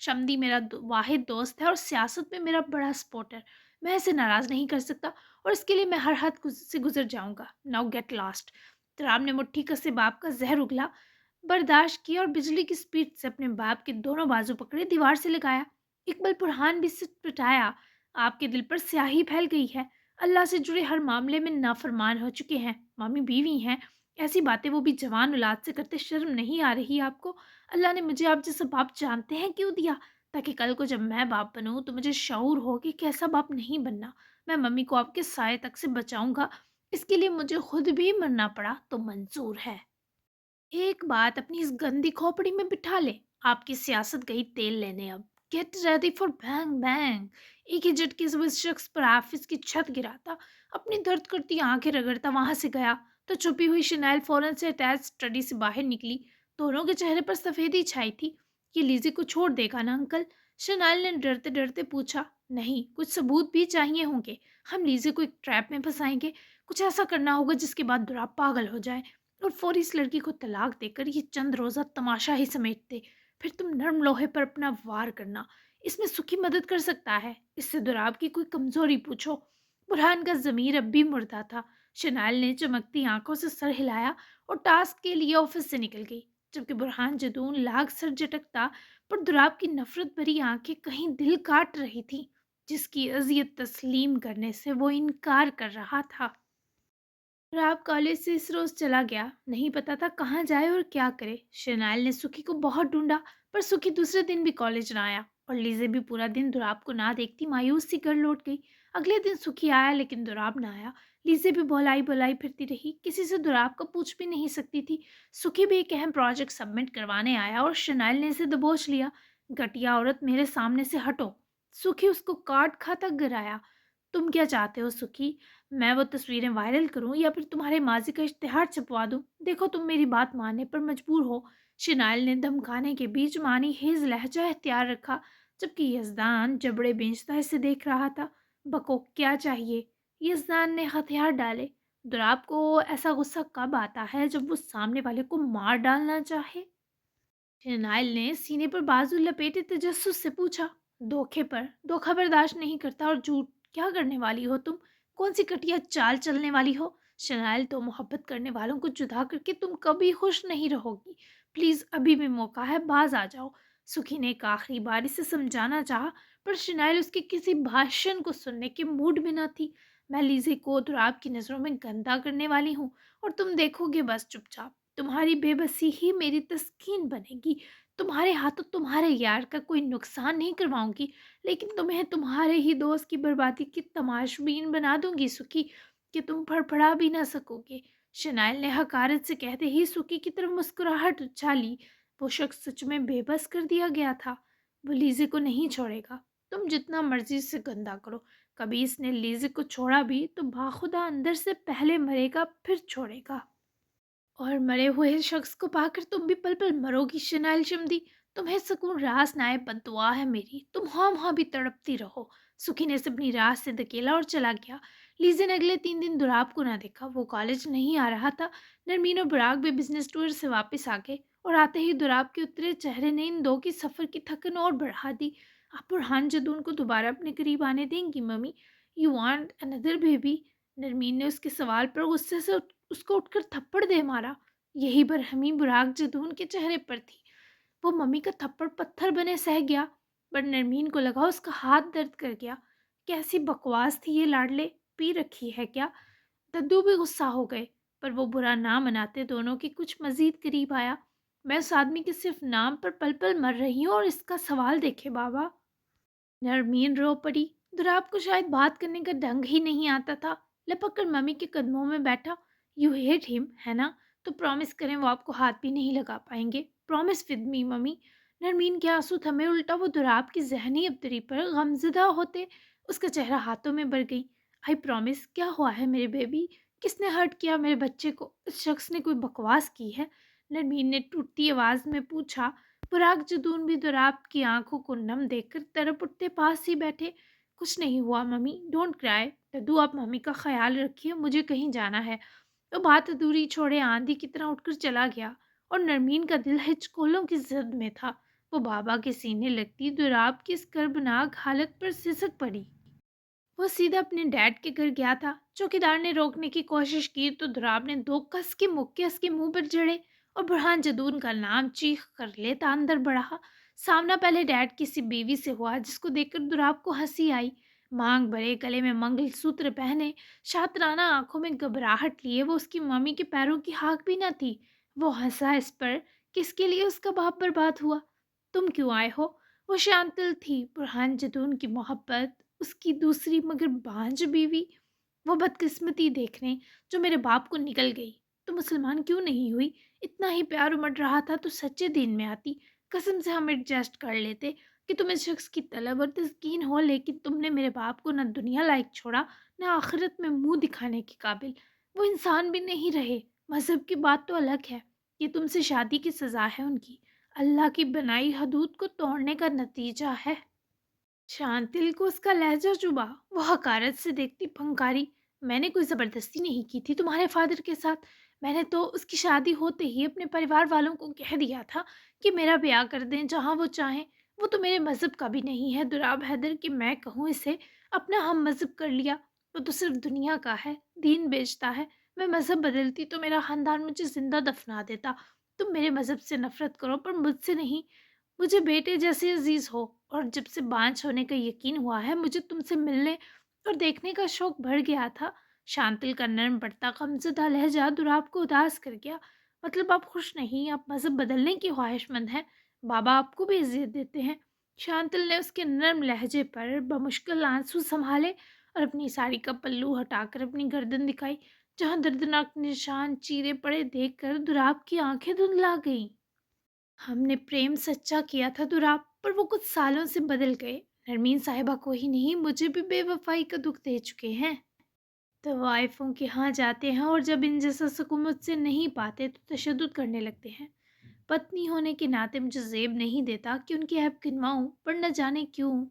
شمدی میرا واحد دوست ہے اور سیاست میں میرا بڑا سپورٹر. میں اسے ناراض نہیں کر سکتا اور اس کے لیے میں ہر حد سے گزر جاؤں گا. Now get lost. ترام نے مٹھی کسے باپ کا زہر اگلا برداشت کیا اور بجلی کی سپیڈ سے اپنے باپ کے دونوں بازو پکڑے دیوار سے لگایا. اقبال برہان بھی سچ پٹایا. آپ کے دل پر سیاہی پھیل گئی ہے. اللہ سے جڑے ہر معاملے میں نافرمان ہو چکے ہیں. مامی بیوی ہیں. ایسی باتیں وہ بھی جوان اولاد سے کرتے شرم نہیں آ رہی آپ کو؟ اللہ نے مجھے آپ جیسا باپ جانتے ہیں کیوں دیا؟ تاکہ کل کو جب میں باپ بنوں تو مجھے شعور ہو کہ کیسا باپ نہیں بننا. میں ممی کو آپ کے سائے تک سے بچاؤں گا. اس کے لیے مجھے خود بھی مرنا پڑا تو منظور ہے. ایک بات اپنی اس گندی کھوپڑی میں بٹھا لے. آپ کی سیاست گئی تیل لینے اب. Get ready for bang bang. ایک ہی جھٹکے سے وہ اس شخص پر آفس کی چھت گراتا. اپنی درد کرتی آنکھیں رگڑتا وہاں سے گیا تو چھپی ہوئی شنیل فوراً سے اٹیچ اسٹڈی سے باہر نکلی. دونوں کے چہرے پر سفیدی چھائی تھی. یہ لیزی کو چھوڑ دے گا نا انکل؟ شنیل نے ڈرتے ڈرتے پوچھا. نہیں، کچھ ثبوت بھی چاہیے ہوں گے. ہم لیزی کو ایک ٹریپ میں پھنسائیں گے. کچھ ایسا کرنا ہوگا جس کے بعد درا پاگل ہو جائے اور فوری اس لڑکی کو طلاق دے کر یہ چند روزہ تماشا ہی سمیٹتے. پھر تم نرم لوہے پر اپنا وار کرنا. اس میں سکھی مدد کر سکتا ہے. اس سے دراب کی کوئی کمزوری پوچھو. برہان کا ضمیر اب بھی مردہ تھا. شنائل نے چمکتی آنکھوں سے سر ہلایا اور ٹاسک کے لیے آفس سے نکل گئی. جبکہ برہان جدون لاگ سر جھٹکتا پر دراب کی نفرت بھری آنکھیں کہیں دل کاٹ رہی تھی جس کی اذیت تسلیم کرنے سے وہ انکار کر رہا تھا. راب کالج سے اس روز چلا گیا. نہیں پتا تھا کہاں جائے اور کیا کرے. شنائل نے سکھی کو بہت ڈھونڈا پر سکھی دوسرے دن بھی کالج نہ آیا اور لیزے بھی پورا دن دراب کو نہ دیکھتی مایوس سی گھر لوٹ گئی. اگلے دن سکھی آیا لیکن دراب نہ آیا. لیزے بھی بولائی بولائی پھرتی رہی. کسی سے دراب کا پوچھ بھی نہیں سکتی تھی. سکھی بھی ایک اہم پروجیکٹ سبمٹ کروانے آیا اور شنائل نے اسے دبوچ لیا. گٹیا عورت میرے سامنے سے ہٹو. سکھی اس کو کاٹ کھاتا گرایا. تم کیا چاہتے ہو سکھی؟ میں وہ تصویریں وائرل کروں یا پھر تمہارے ماضی کا اشتہار چھپوا دوں؟ دیکھو تم میری بات ماننے پر مجبور ہو. شنائل نے دھمکانے کے بیچ معنی خیز لہجہ اختیار رکھا جبکہ یزدان جبڑے بینچتا اسے دیکھ رہا تھا. بکو کیا چاہیے؟ یزدان نے ہتھیار ڈالے. دراب کو ایسا غصہ کب آتا ہے جب وہ سامنے والے کو مار ڈالنا چاہے؟ شنائل نے سینے پر بازو لپیٹے تجسس سے پوچھا. دھوکے پر. دھوکہ برداشت نہیں کرتا اور جھوٹ. کیا کرنے والی ہو تم؟ کون سی کٹیا چال چلنے والی ہو؟ شنائل تو محبت کرنے والوں کو جدا کر کے تم کبھی خوش نہیں رہو گی. پلیز ابھی بھی موقع ہے، باز آ جاؤ. سکھی نے ایک آخری بار اسے سمجھانا چاہا پر شنائل اس کے کسی بھاشن کو سننے کے موڈ میں نہ تھی. میں لیزے کو دراب کی نظروں میں گندا کرنے والی ہوں اور تم دیکھو گے بس چپ چاپ. تمہاری بے بسی ہی میری تسکین بنے گی. تمہارے ہاتھوں تمہارے یار کا کوئی نقصان نہیں کرواؤں گی لیکن تمہیں تمہارے ہی دوست کی بربادی کی تماشبین بنا دوں گی سکھی کہ تم پھڑپڑا بھی نہ سکو گے. شنائل نے حقارت سے کہتے ہی سکھی کی طرف مسکراہٹ اچھالی. وہ شخص سچ میں بے بس کر دیا گیا تھا. وہ لیزے کو نہیں چھوڑے گا. تم جتنا مرضی سے گندا کرو. کبھی اس نے لیزے کو چھوڑا بھی تو باخدا اندر سے پہلے مرے گا پھر چھوڑے گا. اور مرے ہوئے شخص کو پا کر تم بھی پل پل مرو گی شنائل شمدی. تمہیں سکون راس نائے بد دعا ہے میری. تم ہاں بھی تڑپتی رہو. سکھی نے اسے اپنی راس سے دھکیلا اور چلا گیا. لیزے نے اگلے 3 دن دراب کو نہ دیکھا. وہ کالج نہیں آ رہا تھا. نرمین اور براق بھی بزنس ٹور سے واپس آ گئے اور آتے ہی دراب کے اترے چہرے نے ان دو کی سفر کی تھکن اور بڑھا دی. آپ برہان جدون کو دوبارہ اپنے قریب آنے دیں گی ممی؟ یو وانٹ اندر بیبی؟ نرمین نے اس کے سوال پر غصے سے اس کو اٹھ کر تھپڑ دے مارا. یہی برہمی براق جدون کے چہرے پر تھی. وہ ممی کا تھپڑ پتھر بنے سہ گیا پر نرمین کو لگا اس کا ہاتھ درد کر گیا. کیسی بکواس تھی یہ لاڈلے. پی رکھی ہے کیا؟ ددو بھی غصہ ہو گئے پر وہ برا نہ مناتے دونوں کی کچھ مزید قریب آیا. میں اس آدمی کے صرف نام پر پل پل مر رہی ہوں اور اس کا سوال دیکھے بابا. نرمین رو پڑی. دراب کو شاید بات کرنے کا ڈھنگ ہی نہیں آتا تھا. لپک کر ممی کے قدموں میں بیٹھا. یو ہیٹ ہم ہے نا؟ تو پرومس کریں وہ آپ کو ہاتھ بھی نہیں لگا پائیں گے. Promise with me mummy. Narmeen کے آنسو تھمے. الٹا وہ دراب کی ذہنی ابتری پر غمزدہ ہوتے اس کا چہرہ ہاتھوں میں بھر گئی. I promise. کیا ہوا ہے میرے بیبی؟ کس نے ہرٹ کیا میرے بچے کو؟ اس شخص نے کوئی بکواس کی ہے؟ نرمین نے ٹوٹتی آواز میں پوچھا. پراگ جدون بھی دراب کی آنکھوں کو نم دیکھ کر تڑپ اٹھتے پاس ہی بیٹھے. کچھ نہیں ہوا ممی. ڈونٹ کرائے. ددو آپ ممی کا خیال رکھیے. مجھے کہیں جانا ہے. وہ بات ادھوری چھوڑے آندھی کی طرح اٹھ کر چلا گیا اور نرمین کا دل ہچکولوں کی زد میں تھا. وہ بابا کے سینے لگتی دراب کی اس کربناک حالت پر سسک پڑی۔ وہ سیدھا اپنے ڈیڈ کے گھر گیا تھا۔ چوکیدار نے روکنے کی کوشش کی تو دراب نے دو کس کے مکے اس کے منہ پر جڑے اور برہان جدون کا نام چیخ کر لیتا اندر بڑھا۔ سامنا پہلے ڈیڈ کی سی بیوی سے ہوا جس کو دیکھ کر دراب کو ہنسی آئی۔ مانگ بھرے گلے میں منگل سوتر پہنے، شاطرانہ آنکھوں میں گھبراہٹ لیے وہ اس کی ممی کے پیروں کی ہاک بھی نہ تھی۔ وہ ہنسا اس پر کس کے لیے اس کا باپ برباد ہوا۔ تم کیوں آئے ہو؟ وہ شانتل تھی، برہان جدون کی محبت، اس کی دوسری مگر بانجھ بیوی۔ وہ بدقسمتی دیکھنے جو میرے باپ کو نکل گئی۔ تو مسلمان کیوں نہیں ہوئی؟ اتنا ہی پیار امڑ رہا تھا تو سچے دین میں آتی۔ قسم سے ہم ایڈجسٹ کر لیتے کہ تم اس شخص کی طلب اور تسکین ہو، لیکن تم نے میرے باپ کو نہ دنیا لائق چھوڑا نہ آخرت میں منہ دکھانے کے قابل۔ وہ انسان بھی نہیں رہے۔ مذہب کی بات تو الگ ہے، یہ تم سے شادی کی سزا ہے ان کی، اللہ کی بنائی حدود کو توڑنے کا نتیجہ ہے۔ شانتل کو اس کا لہجہ چبھا۔ وہ حقارت سے دیکھتی پھنکاری، میں نے کوئی زبردستی نہیں کی تھی تمہارے فادر کے ساتھ۔ میں نے تو اس کی شادی ہوتے ہی اپنے پریوار والوں کو کہہ دیا تھا کہ میرا بیاہ کر دیں جہاں وہ چاہیں۔ وہ تو میرے مذہب کا بھی نہیں ہے دراب حیدر کہ میں کہوں اسے اپنا ہم مذہب کر لیا۔ وہ تو صرف دنیا کا ہے، دین بیچتا ہے۔ میں مذہب بدلتی تو میرا خاندان مجھے زندہ دفنا دیتا۔ تم میرے مذہب سے نفرت کرو پر مجھ سے نہیں۔ مجھے بیٹے جیسے عزیز ہو، اور جب سے بانجھ ہونے کا یقین ہوا ہے مجھے تم سے ملنے اور دیکھنے کا شوق بڑھ گیا تھا۔ شانتل کا نرم پڑتا غمزدہ لہجہ دراب کو اداس کر گیا۔ مطلب آپ خوش نہیں، آپ مذہب بدلنے کی خواہش مند ہیں؟ بابا آپ کو بھی اذیت دیتے ہیں؟ شانتل نے اس کے نرم لہجے پر بمشکل آنسو سنبھالے اور اپنی ساڑی کا پلو ہٹا کر اپنی گردن دکھائی، جہاں دردناک نشان چیرے پڑے دیکھ کر دراب کی آنکھیں دھندلا گئیں۔ ہم نے پریم سچا کیا تھا دراب، پر وہ کچھ سالوں سے بدل گئے۔ نرمین صاحبہ کو ہی نہیں مجھے بھی بے وفائی کا دکھ دے چکے ہیں۔ طوائفوں کے ہاں جاتے ہیں اور جب ان جیسا سکون مجھ سے نہیں پاتے تو تشدد کرنے لگتے ہیں۔ پتنی ہونے کے ناطے مجھے زیب نہیں دیتا کہ ان کی عیب گنواؤں، پر نہ جانے کیوں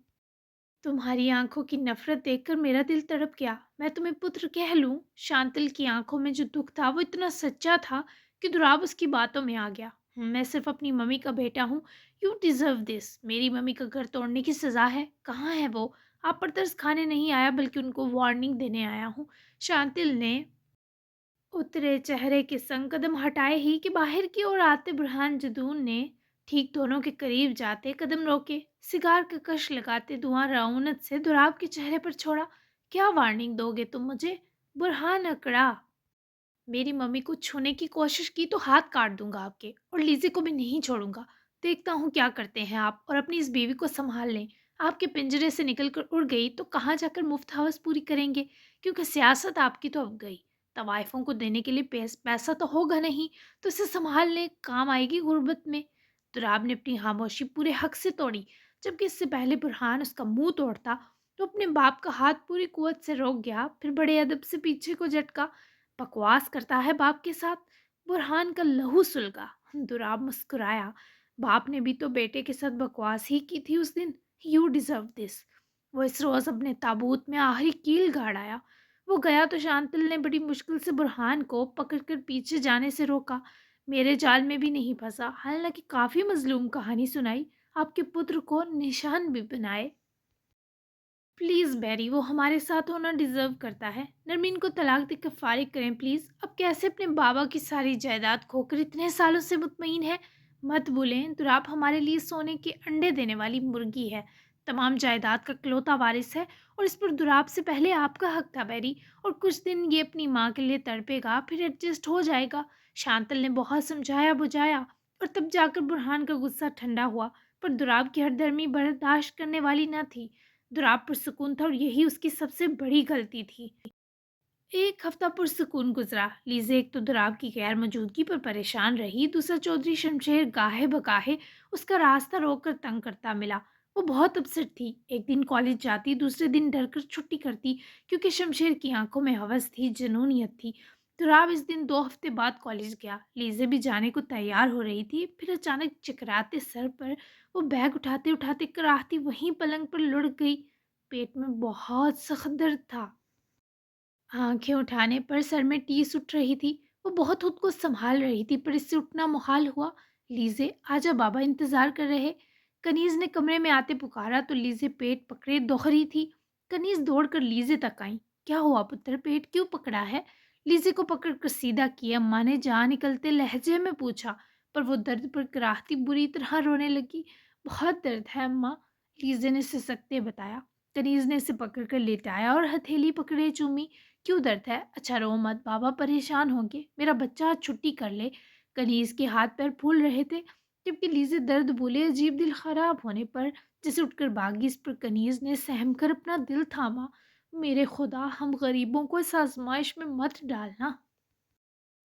تمہاری آنکھوں کی نفرت دیکھ کر میرا دل تڑپ گیا۔ میں تمہیں پتر کہہ لوں؟ شانتل کی آنکھوں میں جو دکھ تھا وہ اتنا سچا تھا کہ دراب اس کی باتوں میں آ گیا۔ میں صرف اپنی ممی کا بیٹا ہوں۔ یو ڈیزرو دس۔ میری ممی کا گھر توڑنے کی سزا ہے۔ کہاں ہے وہ؟ آپ پر ترس کھانے نہیں آیا بلکہ ان کو وارننگ دینے آیا ہوں۔ شانتل نے اترے چہرے کے سنگ قدم ہٹائے ہی کہ باہر کی اور آتے برہان جدون نے ٹھیک دونوں کے قریب جاتے قدم روکے، سگار کا کش لگاتے دھواں رعونت سے دراب کے چہرے پر چھوڑا۔ کیا وارننگ دو گے تم مجھے؟ برہان اکڑا۔ میری ممی کو چھونے کی کوشش کی تو ہاتھ کاٹ دوں گا آپ کے، اور لیزے کو بھی نہیں چھوڑوں گا۔ دیکھتا ہوں کیا کرتے ہیں آپ، اور اپنی اس بیوی کو سنبھال لیں۔ آپ کے پنجرے سے نکل کر اڑ گئی تو کہاں جا کر مفت حوث پوری کریں گے؟ کیونکہ سیاست آپ کی تو اب گئی، طوائفوں کو دینے کے لیے پیسہ تو ہوگا نہیں، تو اسے سنبھال لیں، کام آئے گی غربت میں۔ دراب نے اپنی خاموشی پورے حق سے توڑی، جبکہ اس سے پہلے برہان اس کا منہ توڑتا تو اپنے باپ کا ہاتھ پوری قوت سے روک گیا، پھر بڑے ادب سے پیچھے کو جھٹکا۔ بکواس کرتا ہے باپ کے ساتھ؟ برہان کا لہو سلگا۔ دراب مسکرایا، باپ نے بھی تو بیٹے کے ساتھ بکواس ہی کی تھی اس دن۔ یو ڈیزرو دس۔ وہ اس روز اپنے تابوت میں آخری کیل گاڑ آیا۔ وہ گیا تو شانتل نے بڑی مشکل سے برہان کو پکڑ کر پیچھے جانے سے روکا۔ میرے جال میں بھی نہیں پھنسا، حالانکہ کافی مظلوم کہانی سنائی، آپ کے پتر کو نشان بھی بنائے۔ پلیز بیری، وہ ہمارے ساتھ ہونا ڈیزرو کرتا ہے۔ نرمین کو طلاق دے کر فارغ کریں پلیز۔ اب کیسے اپنے بابا کی ساری جائیداد کھو کر اتنے سالوں سے مطمئن ہے؟ مت بھولیں دراب ہمارے لیے سونے کے انڈے دینے والی مرغی ہے، تمام جائیداد کا اکلوتا وارث ہے، اور اس پر دراب سے پہلے آپ کا حق تھا بیری، اور کچھ دن یہ اپنی ماں کے لیے تڑپے گا، پھر ایڈجسٹ ہو جائے گا۔ شانتل نے بہت سمجھایا بجھایا اور تب جا کر برہان کا غصہ ٹھنڈا ہوا، پر دراب کی ہردرمی برداشت کرنے والی نہ تھی۔ دراب پرسکون تھا اور یہی اس کی سب سے بڑی غلطی تھی۔ ایک ہفتہ پرسکون گزرا۔ لیزے ایک تو دراب کی غیر موجودگی پر پریشان رہی، دوسرا چودھری شمشیر گاہے بگاہے اس کا راستہ روک کر تنگ کرتا ملا۔ وہ بہت اپسٹ تھی، ایک دن کالج جاتی، دوسرے دن ڈر کر چھٹی کرتی، کیونکہ شمشیر کی آنکھوں میں ہوس تھی، جنونیت تھی۔ دراب اس دن 2 ہفتے بعد کالج گیا۔ لیزے بھی جانے کو تیار ہو رہی تھی، پھر اچانک چکراتے سر پر وہ بیگ اٹھاتے اٹھاتے کراہتی وہیں پلنگ پر لڑک گئی۔ پیٹ میں بہت سخت درد تھا۔ آنکھیں اٹھانے پر سر میں ٹیس اٹھ رہی تھی۔ وہ بہت خود کو سنبھال رہی تھی، پر اس سے اٹھنا محال ہوا۔ لیزے آجا، بابا انتظار کر رہے۔ کنیز نے کمرے میں آتے پکارا تو لیزے پیٹ پکڑے دوہری تھی۔ کنیز دوڑ کر لیزے تک آئی۔ کیا ہوا پتر، پیٹ کیوں پکڑا ہے؟ لیزے کو پکڑ کر سیدھا کیا اماں نے جان نکلتے لہجے میں پوچھا، پر وہ درد پر کراہتی بری طرح رونے لگی۔ بہت درد ہے اماں، لیزے نے سسکتے بتایا۔ کنیز نے اسے پکڑ کر لیٹایا اور ہتھیلی پکڑے چومی۔ کیوں درد ہے؟ اچھا رو مت، بابا پریشان ہوں گے، میرا بچہ آج چھٹی کر لے۔ کنیز کے ہاتھ پیر پھول رہے تھے، جبکہ لیزے درد بولے عجیب دل خراب ہونے پر جیسے اٹھ کر بھاگی۔ اس پر کنیز نے سہم کر اپنا دل تھاما۔ میرے خدا، ہم غریبوں کو اس آزمائش میں مت ڈالنا۔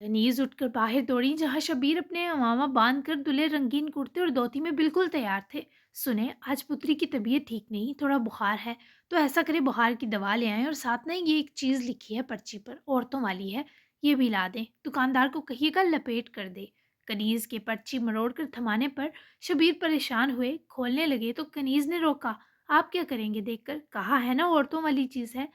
کنیز اٹھ کر باہر دوڑی جہاں شبیر اپنے امامہ باندھ کر دلہے رنگین کرتے اور دھوتی میں بالکل تیار تھے۔ سنیں، آج پتری کی طبیعت ٹھیک نہیں، تھوڑا بخار ہے، تو ایسا کرے بخار کی دوا لے آئیں، اور ساتھ میں یہ ایک چیز لکھی ہے پرچی پر، عورتوں والی ہے، یہ بھی لا دیں، دکاندار کو کہیے گا لپیٹ کر دے۔ کنیز کے پرچی مروڑ کر تھمانے پر شبیر پریشان ہوئے، کھولنے لگے تو کنیز نے روکا۔ آپ کیا کریں گے دیکھ کر؟ کہا ہے نا عورتوں والی چیز ہے۔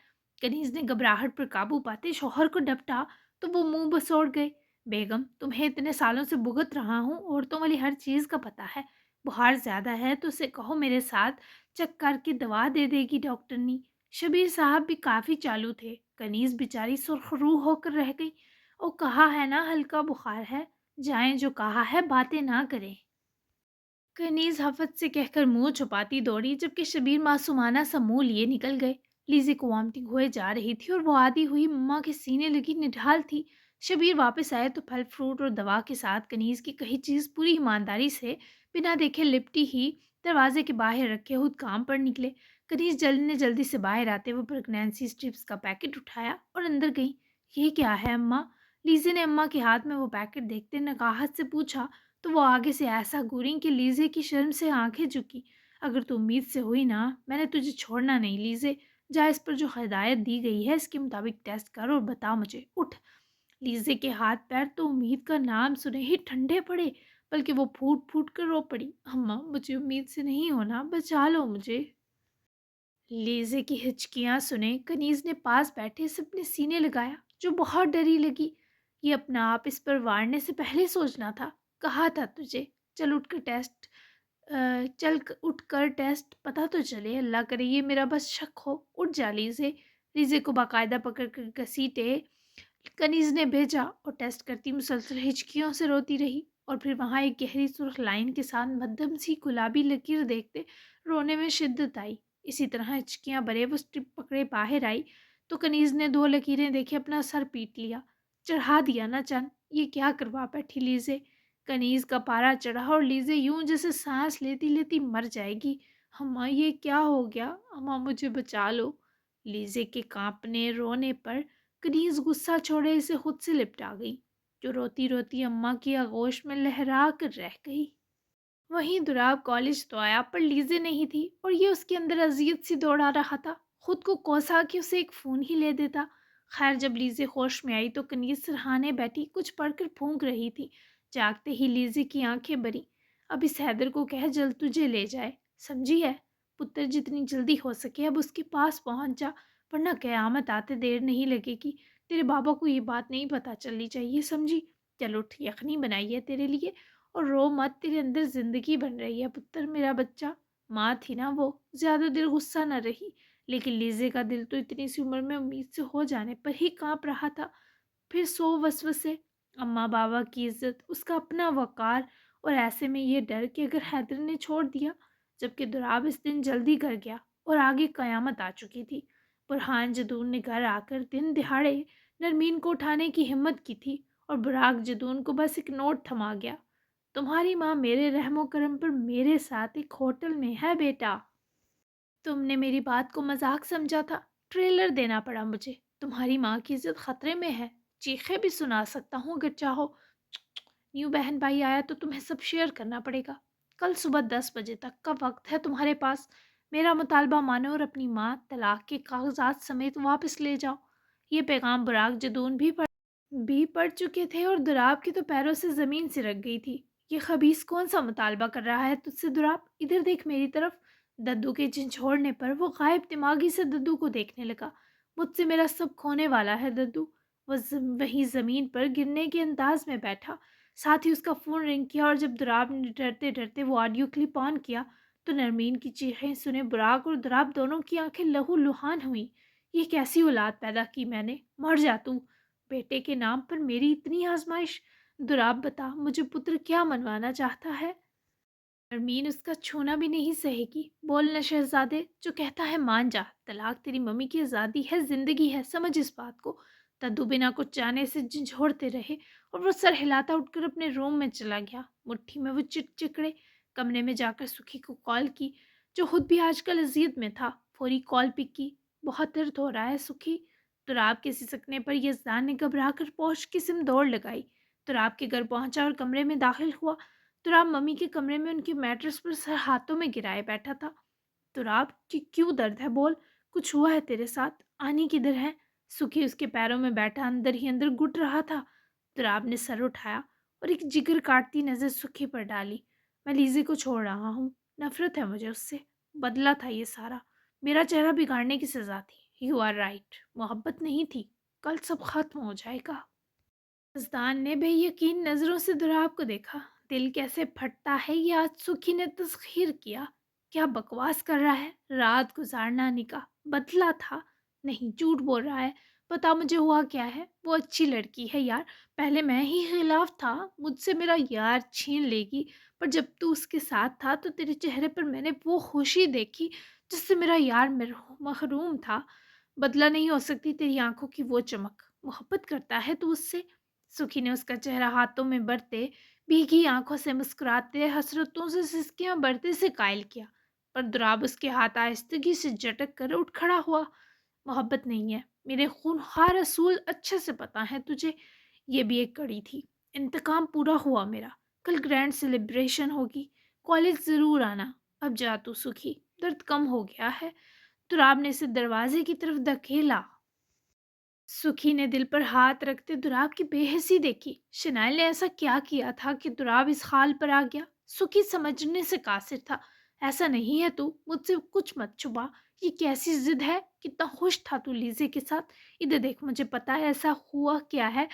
کنیز نے گھبراہٹ پر قابو پاتے شوہر کو ڈپٹا تو وہ منہ بسوڑ گئے۔ بیگم، تمہیں اتنے سالوں سے بھگت رہا ہوں، عورتوں والی ہر چیز کا پتہ ہے۔ بخار زیادہ ہے تو اسے کہو میرے ساتھ چیک کر کے دوا دے دے گی ڈاکٹرنی۔ شبیر صاحب بھی کافی چالو تھے۔ کنیز بیچاری سرخ روح ہو کر رہ گئی۔ او کہا ہے نا ہلکا بخار ہے، جائیں، جو کہا ہے باتیں نہ کریں۔ کنیز حفت سے کہہ کر منہ چھپاتی دوڑی، جبکہ شبیر معصومانہ سا منہ لیے نکل گئے۔ لیزی کو وامٹنگ ہوئے جا رہی تھی اور وہ آدھی ہوئی مما کے سینے لگی نڈھال تھی۔ شبیر واپس آئے تو پھل فروٹ اور دوا کے ساتھ کنیز کی کہی چیز پوری ایمانداری سے بنا دیکھے لپٹی ہی دروازے کے باہر رکھے خود کام پر نکلے۔ کنیز جلدی سے باہر آتے وہ پریگنینسی اسٹرپس کا پیکٹ اٹھایا اور اندر گئی۔ یہ کیا ہے اماں؟ لیزی نے اماں کے ہاتھ میں وہ پیکٹ دیکھتے نقاہت سے پوچھا تو وہ آگے سے ایسا گوریں کہ لیزے کی شرم سے آنکھیں جھکی۔ اگر تو امید سے ہوئی نا، میں نے تجھے چھوڑنا نہیں لیزے، جا اس پر جو ہدایت دی گئی ہے اس کے مطابق ٹیسٹ کر اور بتا مجھے، اٹھ۔ لیزے کے ہاتھ پیر تو امید کا نام سنے ہی ٹھنڈے پڑے، بلکہ وہ پھوٹ پھوٹ کر رو پڑی۔ اماں، مجھے امید سے نہیں ہونا، بچا لو مجھے۔ لیزے کی ہچکیاں سنے کنیز نے پاس بیٹھے سے اپنے سینے لگایا، جو بہت ڈری لگی۔ یہ اپنا آپ اس پر وارنے سے پہلے سوچنا تھا۔ کہا تھا تجھے، چل اٹھ کر ٹیسٹ پتہ تو چلے، اللہ کرے یہ میرا بس شک ہو۔ اٹھ جا لیزے۔ لیزے کو باقاعدہ پکڑ کر گھسیٹے کنیز نے بھیجا اور ٹیسٹ کرتی مسلسل ہچکیوں سے روتی رہی، اور پھر وہاں ایک گہری سرخ لائن کے ساتھ مدھم سی گلابی لکیر دیکھتے رونے میں شدت آئی۔ اسی طرح ہچکیاں برے وہ اسٹرپ پکڑے باہر آئی تو کنیز نے دو لکیریں دیکھے اپنا سر پیٹ لیا۔ چڑھا دیا نا چند، یہ کیا کروا بیٹھی لیزے؟ کنیز کا پارا چڑھا اور لیزے یوں جیسے سانس لیتی لیتی مر جائے گی۔ اماں، یہ کیا ہو گیا؟ اماں، مجھے بچا لو۔ لیزے کے کانپنے رونے پر کنیز غصہ چھوڑے اسے خود سے لپٹا گئی، جو روتی روتی اماں کی آغوش میں لہرا کر رہ گئی۔ وہیں دراب کالج تو آیا، پر لیزے نہیں تھی اور یہ اس کے اندر اذیت سی دوڑا رہا تھا۔ خود کو کوسا کہ اسے ایک فون ہی لے دیتا۔ خیر، جب لیزے ہوش میں آئی تو کنیز سرہانے بیٹھی کچھ پڑھ کر پھونک رہی تھی۔ جاگتے ہی لیزے کی آنکھیں بری۔ اب اس حیدر کو کہہ جلد تجھے لے جائے، سمجھی ہے؟ پتر، جتنی جلدی ہو سکے اب اس کے پاس پہنچ جا، ورنہ قیامت آتے دیر نہیں لگے گی۔ تیرے بابا کو یہ بات نہیں پتہ چلنی چاہیے، سمجھی؟ چل اٹھ، یخنی بنائی ہے تیرے لیے، اور رو مت، تیرے اندر زندگی بن رہی ہے پتر، میرا بچہ۔ ماں تھی نا وہ، زیادہ دیر غصہ نہ رہی، لیکن لیزے کا دل تو اتنی سی عمر میں امید سے ہو جانے پر ہی کانپ رہا تھا۔ پھر سو وسوسے، اماں بابا کی عزت، اس کا اپنا وقار، اور ایسے میں یہ ڈر کہ اگر حیدر نے چھوڑ دیا، جبکہ دراب اس دن جلدی گھر گیا اور آگے قیامت آ چکی تھی۔ برہان جدون نے گھر آ کر دن دہاڑے نرمین کو اٹھانے کی ہمت کی تھی، اور براق جدون کو بس ایک نوٹ تھما گیا، تمہاری ماں میرے رحم و کرم پر میرے ساتھ ایک ہوٹل میں ہے بیٹا۔ تم نے میری بات کو مذاق سمجھا تھا، ٹریلر دینا پڑا مجھے۔ تمہاری ماں کی عزت خطرے میں ہے، چیخیں بھی سنا سکتا ہوں اگر چاہو۔ نیو بہن بھائی آیا تو تمہیں سب شیئر کرنا پڑے گا۔ کل صبح 10 بجے تک کا وقت ہے تمہارے پاس، میرا مطالبہ مانو اور اپنی ماں طلاق کے کاغذات سمیت واپس لے جاؤ۔ یہ پیغام براق جدون بھی پڑھ چکے تھے اور دراب کی تو پیروں سے زمین سے رک گئی تھی۔ یہ خبیث کون سا مطالبہ کر رہا ہے تجھ سے دراب؟ ادھر دیکھ میری طرف۔ ددو کے جھنجھوڑنے پر وہ غائب دماغی سے ددو کو دیکھنے لگا۔ مجھ سے میرا سب کھونے والا ہے ددو۔ وہ وہیں زمین پر گرنے کے انداز میں بیٹھا، ساتھ ہی اس کا فون رنگ کیا، اور جب دراب نے ڈرتے ڈرتے وہ آڈیو کلپ آن کیا تو نرمین کی چیخیں سنے براق اور دراب دونوں کی آنکھیں لہو لہان ہوئیں۔ یہ کیسی اولاد پیدا کی میں نے، مر جا تو، بیٹے کے نام پر میری اتنی آزمائش۔ دراب بتا مجھے پتر کیا منوانا چاہتا ہے؟ نرمین اس کا چھونا بھی نہیں سہے گی۔ بولنا شہزادے، جو کہتا ہے مان جا، طلاق تیری ممی کی آزادی ہے، زندگی ہے، سمجھ اس بات کو۔ تدو بنا کچھ جانے سے جھنجھوڑتے رہے اور وہ سر ہلاتا اٹھ کر اپنے روم میں چلا گیا۔ مٹھی میں وہ چکڑے کمرے میں جا کر سکھی کو کال کی، جو خود بھی آج کل اذیت میں تھا۔ فوری کال پک کی۔ بہت درد ہو رہا ہے سکھی؟ تراب کے سسکنے پر یزدان نے گھبرا کر پوچھ کی سم دوڑ لگائی۔ تراب کے گھر پہنچا اور کمرے میں داخل ہوا۔ تراب ممی کے کمرے میں ان کے میٹرس پر سر ہاتھوں میں گرائے بیٹھا تھا۔ تراب کی کیوں درد ہے؟ بول، کچھ ہوا ہے تیرے ساتھ؟ آنی کدھر ہے؟ سکھی اس کے پیروں میں بیٹھا اندر ہی اندر گٹ رہا تھا۔ تراب نے سر اٹھایا اور ایک جگر کاٹتی نظر سکھی پر ڈالی۔ میں لیزی کو چھوڑ رہا ہوں، نفرت ہے مجھے اس سے، بدلا تھا یہ سارا، میرا چہرہ بگاڑنے کی سزا تھی۔ یو آر رائٹ، محبت نہیں تھی، کل سب ختم ہو جائے گا۔ یزدان نے بے یقین نظروں سے دراب کو دیکھا۔ دل کیسے پھٹتا ہے یہ آج سکھی نے تسخیر کیا۔ کیا بکواس کر رہا ہے؟ رات گزارنا نکاح بدلا تھا؟ نہیں، جھوٹ بول رہا ہے۔ بتا مجھے ہوا کیا ہے؟ وہ اچھی لڑکی ہے یار، پہلے میں ہی خلاف تھا، مجھ سے میرا یار چھین لے گی، پر جب تو اس کے ساتھ تھا تو تیرے چہرے پر میں نے وہ خوشی دیکھی جس سے میرا یار محروم تھا۔ بدلہ نہیں ہو سکتی تیری آنکھوں کی وہ چمک۔ محبت کرتا ہے تو اس سے؟ سکھی نے اس کا چہرہ ہاتھوں میں برتے، بھیگی آنکھوں سے مسکراتے، حسرتوں سے سسکیاں برتے سے قائل کیا، پر دراب اس کے ہاتھ آہستگی سے جھٹک کر اٹھ کھڑا ہوا۔ محبت نہیں ہے، میرے خونخوار اصول اچھے سے پتہ ہے تجھے۔ یہ بھی ایک کڑی تھی، انتقام پورا ہوا میرا۔ کل گرینڈ سیلیبریشن ہوگی، کالج ضرور آنا۔ اب جا تو سکھی، درد کم ہو گیا ہے۔ دراب نے اسے دروازے کی طرف دھکیلا۔ سکھی نے دل پر ہاتھ رکھتے دراب کی بے حسی دیکھی۔ شنائل نے ایسا کیا کیا تھا کہ دراب اس حال پر آ گیا؟ سکھی سمجھنے سے قاصر تھا۔ ایسا نہیں ہے تو مجھ سے کچھ مت چھپا، یہ کیسی ضد ہے؟ کتنا خوش تھا تو لیزے کے ساتھ، ادھر دیکھ، مجھے پتا ہے ایسا ہوا کیا ہے،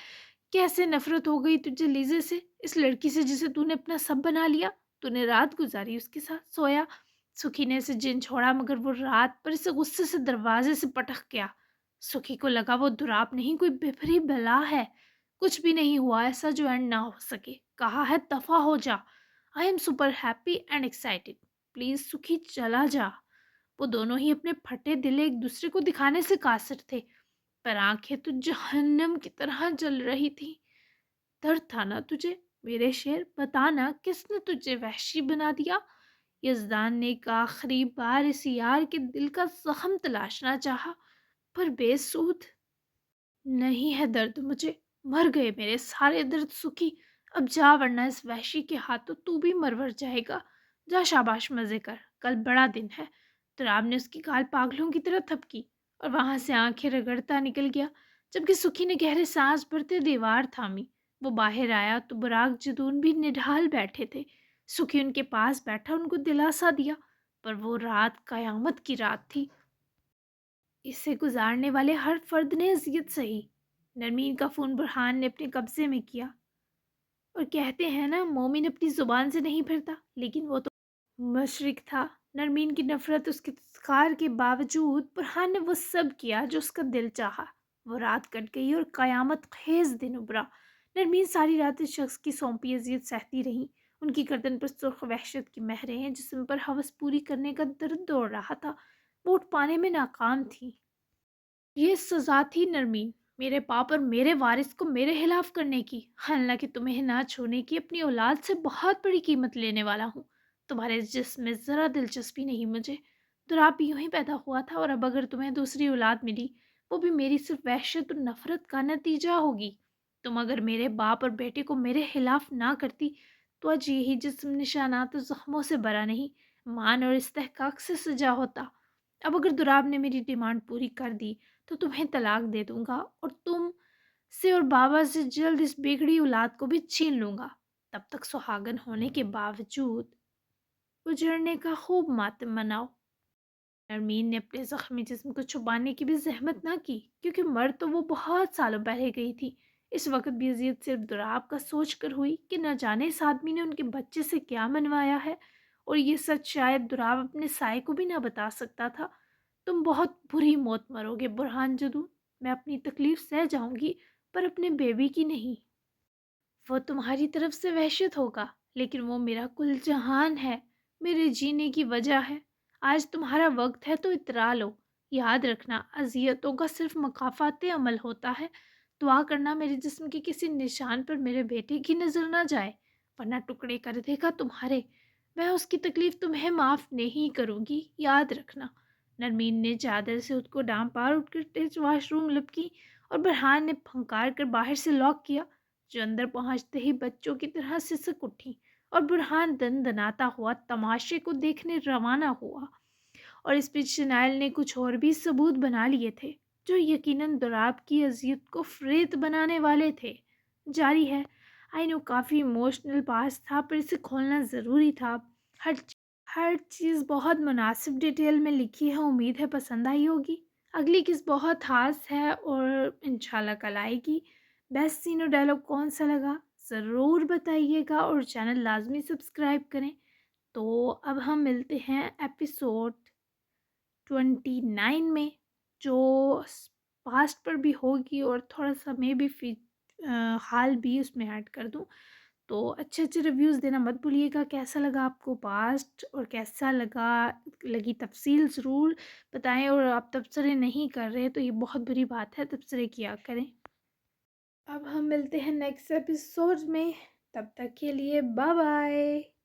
کیسے نفرت ہو گئی تجھے لیزے سے، اس لڑکی سے جسے تو نے اپنا سب بنا لیا۔ تو نے رات گزاری اس کے ساتھ، سویا۔ سکھی نے اسے جن چھوڑا، مگر وہ رات پر اسے غصے سے دروازے سے پٹک گیا۔ سکھی کو لگا وہ دراب نہیں، کوئی بھری بلا ہے۔ کچھ بھی نہیں ہوا ایسا جو اینڈ نہ ہو سکے، کہا ہے دفع ہو جا۔ I am super happy and excited, please سکھی چلا جا۔ وہ دونوں ہی اپنے پھٹے دل ایک دوسرے کو دکھانے سے قاصر تھے، پر آنکھیں تو جہنم کی طرح جل رہی تھی۔ درد تھا نا تجھے میرے شیر؟ بتانا کس نے تجھے وحشی بنا دیا؟ یزدان نے ایک آخری بار اس یار کے دل کا زخم تلاشنا چاہا، پر بے سود۔ نہیں ہے درد مجھے، مر گئے میرے سارے درد سکھی۔ اب جا، ورنہ اس وحشی کے ہاتھوں تو بھی مرور جائے گا۔ جا، شاباش، مزے کر، کل بڑا دن ہے۔ تراب نے اس کی گال پاگلوں کی طرح تھپکی اور وہاں سے آنکھیں رگڑتا نکل گیا، جبکہ سکھی نے گہرے سانس بھرتے دیوار تھامی۔ وہ باہر آیا تو براق جدون بھی نڈھال بیٹھے تھے۔ سکھی ان کے پاس بیٹھا ان کو دلاسا دیا، پر وہ رات قیامت کی رات تھی۔ اسے گزارنے والے ہر فرد نے اذیت سہی۔ نرمین کا فون برہان نے اپنے قبضے میں کیا، اور کہتے ہیں نا مومن اپنی زبان سے نہیں پھرتا، لیکن وہ تو مشرک تھا۔ نرمین کی نفرت، اس کے تذکار کے باوجود برہان نے وہ سب کیا جو اس کا دل چاہا۔ وہ رات کٹ گئی اور قیامت خیز دن ابھرا۔ نرمین ساری رات اس شخص کی سونپی اذیت سہتی رہی۔ ان کی گردن پر سرخ وحشت کی مہریں، جسم پر ہوس پوری کرنے کا درد دوڑ رہا تھا، وہ اٹھ پانے میں ناکام تھی۔ یہ سزا تھی نرمین، میرے پاپ اور میرے وارث کو میرے خلاف کرنے کی۔ حالانکہ تمہیں نہ چھونے کی اپنی اولاد سے بہت بڑی قیمت لینے والا ہوں۔ تمہارے اس جسم میں ذرا دلچسپی نہیں مجھے۔ دراب بھی یوں ہی پیدا ہوا تھا، اور اب اگر تمہیں دوسری اولاد ملی، وہ بھی میری صرف وحشت اور نفرت کا نتیجہ ہوگی۔ تم اگر میرے باپ اور بیٹے کو میرے خلاف نہ کرتی تو آج یہی جسم نشانات و زخموں سے بھرا نہیں، مان اور استحقاق سے سجا ہوتا۔ اب اگر دراب نے میری ڈیمانڈ پوری کر دی تو تمہیں طلاق دے دوں گا، اور تم سے اور بابا سے جلد اس بگڑی اولاد کو بھی چھین لوں گا۔ تب تک سہاگن ہونے کے باوجود اجڑنے کا خوب ماتم مناؤ۔ نرمین نے اپنے زخمی جسم کو چھپانے کی بھی زحمت نہ کی، کیونکہ مر تو وہ بہت سالوں پہلے گئی تھی۔ اس وقت بھی اذیت صرف دراب کا سوچ کر ہوئی کہ نہ جانے اس آدمی نے ان کے بچے سے کیا منوایا ہے، اور یہ سچ شاید دراب اپنے سائے کو بھی نہ بتا سکتا تھا۔ تم بہت بری موت مرو گے برہان جدو، میں اپنی تکلیف سہ جاؤں گی پر اپنے بیبی کی نہیں۔ وہ تمہاری طرف سے وحشت ہوگا لیکن وہ میرا کل جہان ہے، میرے جینے کی وجہ ہے۔ آج تمہارا وقت ہے تو اترا لو۔ یاد رکھنا اذیتوں کا صرف مکافات عمل ہوتا ہے۔ دعا کرنا میرے جسم کے کسی نشان پر میرے بیٹے کی نظر نہ جائے ورنہ ٹکڑے کر دے گا تمہارے۔ میں اس کی تکلیف تمہیں معاف نہیں کروں گی، یاد رکھنا۔ نرمین نے چادر سے خود کو ڈانپ پار اٹھ کر واش روم لپکی اور برہان نے پھنکار کر باہر سے لاک کیا، جو اندر پہنچتے ہی بچوں کی طرح سسک اٹھی اور برہان دن دناتا ہوا تماشے کو دیکھنے روانہ ہوا۔ اور اس پہ شنائل نے کچھ اور بھی ثبوت بنا لیے تھے جو یقیناً دراب کی اذیت کو فریت بنانے والے تھے۔ جاری ہے۔ آئی نو کافی ایموشنل پاس تھا پر اسے کھولنا ضروری تھا۔ ہر چیز بہت مناسب ڈیٹیل میں لکھی ہے، امید ہے پسند آئی ہوگی۔ اگلی قسط بہت خاص ہے اور انشاءاللہ کل آئے گی۔ بیسٹ سین اور ڈائلاگ کون سا لگا ضرور بتائیے گا اور چینل لازمی سبسکرائب کریں۔ تو اب ہم ملتے ہیں ایپیسوڈ 29 میں، جو پاسٹ پر بھی ہوگی اور تھوڑا سا میں بھی حال بھی اس میں ایڈ کر دوں۔ تو اچھے ریویوز دینا مت بھولیے گا۔ کیسا لگا آپ کو پاسٹ اور کیسا لگی تفصیل ضرور بتائیں، اور آپ تبصرے نہیں کر رہے تو یہ بہت بری بات ہے، تبصرے کیا کریں۔ اب ہم ملتے ہیں نیکسٹ ایپیسوڈ میں، تب تک کے لیے بائے بائے۔